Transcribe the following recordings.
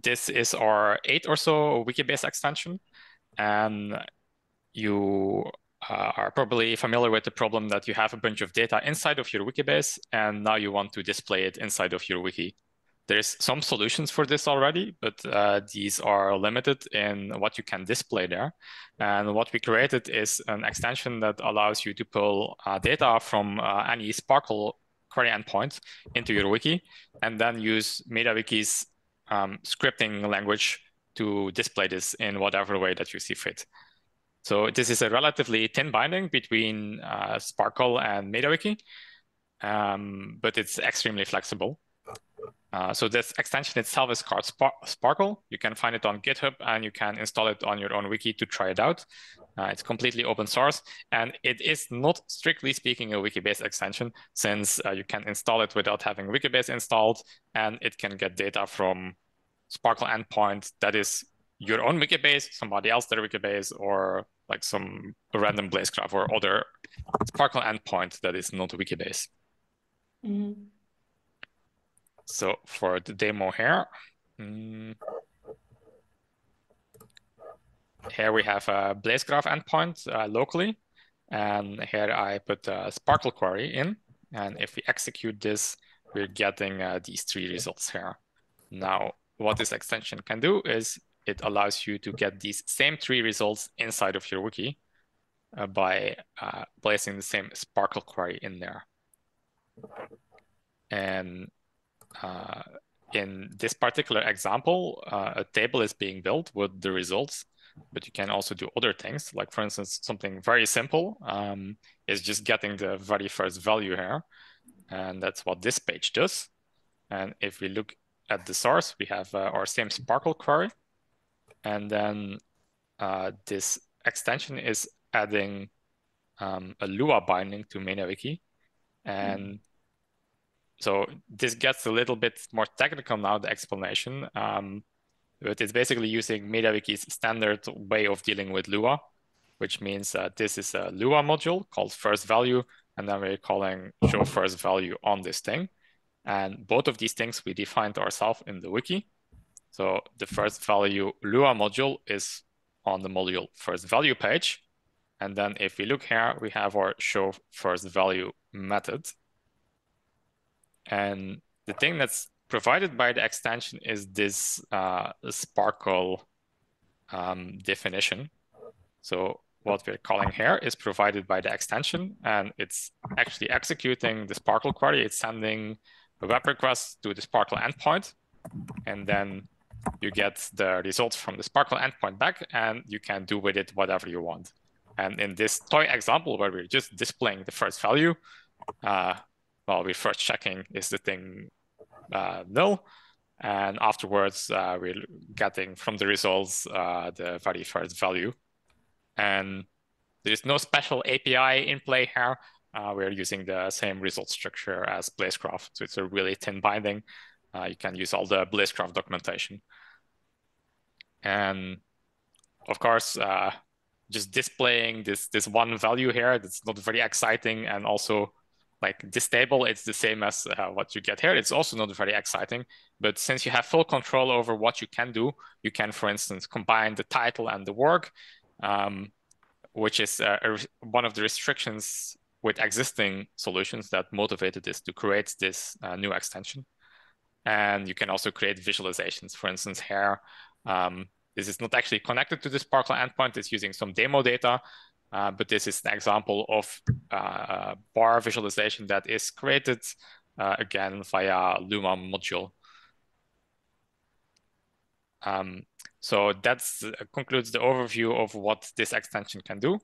this is our 8th or so Wikibase extension, and you are probably familiar with the problem that you have a bunch of data inside of your Wikibase, and now you want to display it inside of your wiki. There's some solutions for this already, but these are limited in what you can display there. And what we created is an extension that allows you to pull data from any SPARQL query endpoint into your wiki, and then use MediaWiki's scripting language to display this in whatever way that you see fit. So this is a relatively thin binding between SPARQL and MediaWiki, but it's extremely flexible. So this extension itself is called SPARQL. You can find it on GitHub, and you can install it on your own wiki to try it out. It's completely open source, and it is not strictly speaking a Wikibase extension, since you can install it without having Wikibase installed, and it can get data from SPARQL endpoint that is your own Wikibase, somebody else's Wikibase, or like some random Blazecraft or other SPARQL endpoint that is not Wikibase. Mm-hmm. So for the demo here, here we have a Blazecraft endpoint locally, and here I put a SPARQL query in, and if we execute this, we're getting these 3 results here. Now, what this extension can do is it allows you to get these same 3 results inside of your wiki by placing the same SPARQL query in there. And in this particular example, a table is being built with the results, but you can also do other things. Like, for instance, something very simple is just getting the very first value here. And that's what this page does. And if we look at the source, we have our same SPARQL query. And then this extension is adding a Lua binding to MediaWiki. And so this gets a little bit more technical now, the explanation. But it's basically using MediaWiki's standard way of dealing with Lua, which means this is a Lua module called first value, and then we're calling show first value on this thing. And both of these things we defined ourselves in the wiki. So the first value Lua module is on the module first value page. And then if we look here, we have our show first value method. And the thing that's provided by the extension is this SPARQL definition. So what we're calling here is provided by the extension, and it's actually executing the SPARQL query. It's sending a web request to the SPARQL endpoint, and then you get the results from the SPARQL endpoint back, and you can do with it whatever you want. And in this toy example where we're just displaying the first value, well, we're first checking is the thing null, and afterwards we're getting from the results the very first value. And there's no special API in play here. We're using the same result structure as Blazecraft, so it's a really thin binding. You can use all the Blazecraft documentation. And of course, just displaying this one value here, that's not very exciting. And also, like this table, it's the same as what you get here. It's also not very exciting. But since you have full control over what you can do, you can, for instance, combine the title and the work, which is one of the restrictions with existing solutions that motivated this to create this new extension. And you can also create visualizations. For instance, here, this is not actually connected to the SPARQL endpoint. It's using some demo data, but this is an example of a bar visualization that is created, again, via Lua module. So that concludes the overview of what this extension can do.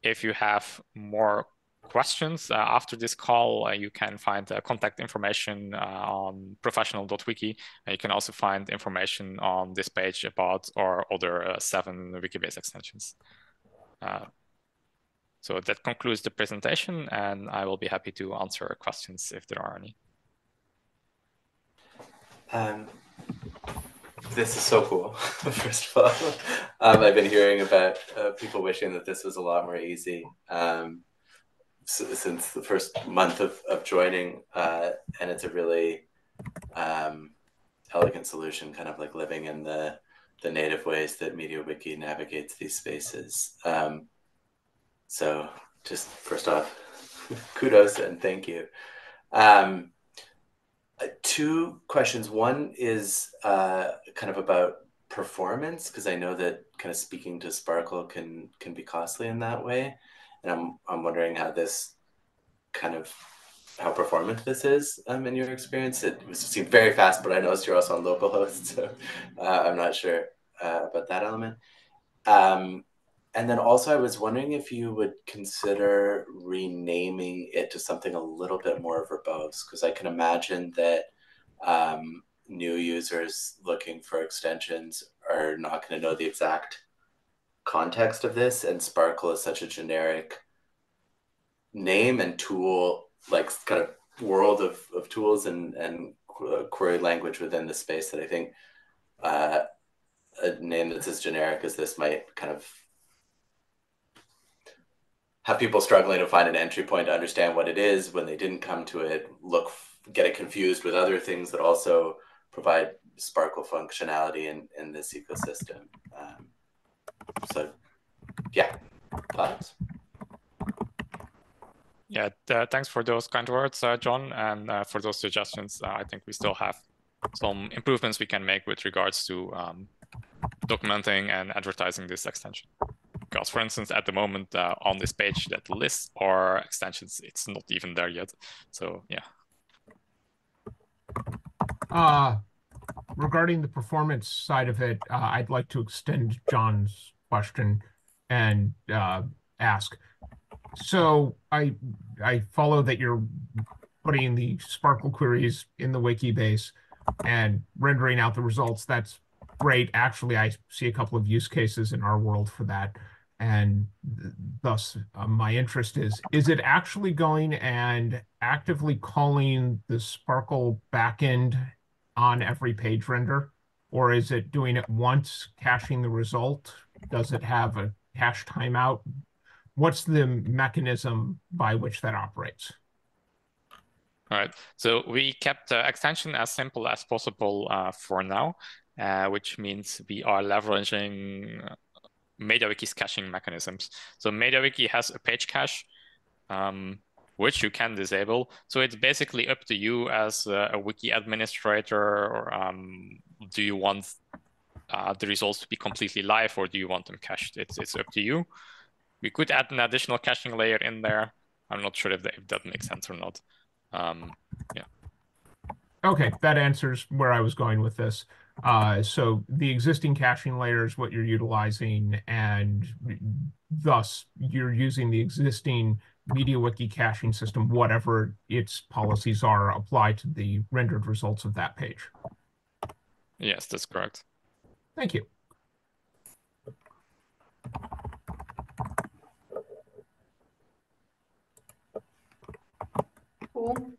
If you have more questions after this call, you can find contact information on professional.wiki. And you can also find information on this page about our other 7 Wikibase extensions. So that concludes the presentation, and I will be happy to answer questions if there are any. This is so cool, first of all. I've been hearing about people wishing that this was a lot more easy since the first month of joining, and it's a really elegant solution, kind of like living in the native ways that MediaWiki navigates these spaces. So just first off, kudos and thank you. Two questions. One is kind of about performance, because I know that kind of speaking to SPARQL can be costly in that way, and I'm wondering how this kind of how performant this is in your experience. It seemed very fast, but I noticed you're also on localhost, so I'm not sure about that element. And then also, I was wondering if you would consider renaming it to something a little bit more verbose, because I can imagine that new users looking for extensions are not going to know the exact context of this, and SPARQL is such a generic name and tool, like kind of world of tools and query language within the space, that I think a name that's as generic as this might kind of have people struggling to find an entry point to understand what it is when they didn't come to it, get it confused with other things that also provide SPARQL functionality in this ecosystem. So yeah, thoughts? Yeah, thanks for those kind words, John, and for those suggestions. I think we still have some improvements we can make with regards to documenting and advertising this extension. Because, for instance, at the moment on this page that lists our extensions, it's not even there yet. So yeah. Regarding the performance side of it, I'd like to extend John's question and ask. So I follow that you're putting the SPARQL queries in the Wikibase and rendering out the results. That's great. Actually, I see a couple of use cases in our world for that. And thus, my interest is it actually going and actively calling the SPARQL backend on every page render? Or is it doing it once, caching the result? Does it have a cache timeout? What's the mechanism by which that operates? All right. So we kept the extension as simple as possible for now, which means we are leveraging MediaWiki's caching mechanisms. So MediaWiki has a page cache, which you can disable. So it's basically up to you as a wiki administrator, or do you want the results to be completely live, or do you want them cached? It's up to you. We could add an additional caching layer in there. I'm not sure if that makes sense or not. Yeah. Okay, that answers where I was going with this. So the existing caching layer is what you're utilizing, and thus you're using the existing MediaWiki caching system, whatever its policies are, applied to the rendered results of that page. Yes, that's correct. Thank you. Cool.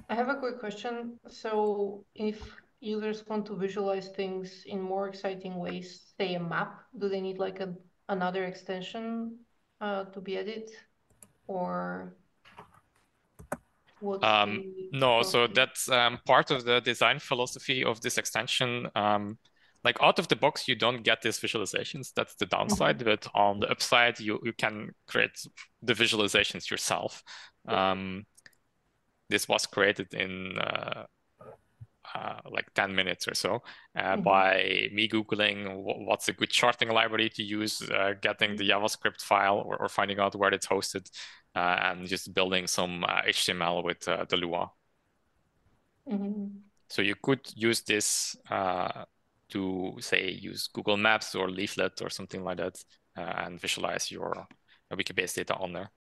I have a quick question. So if users want to visualize things in more exciting ways, say a map, do they need like another extension to be added? Or what's the no, so process? that's part of the design philosophy of this extension. Like out of the box, you don't get these visualizations. That's the downside. But on the upside, you can create the visualizations yourself. This was created in like 10 minutes or so by me Googling what's a good charting library to use, getting the JavaScript file or finding out where it's hosted, and just building some HTML with the Lua. So you could use this to, say, use Google Maps or Leaflet or something like that, and visualize your Wikibase data on there.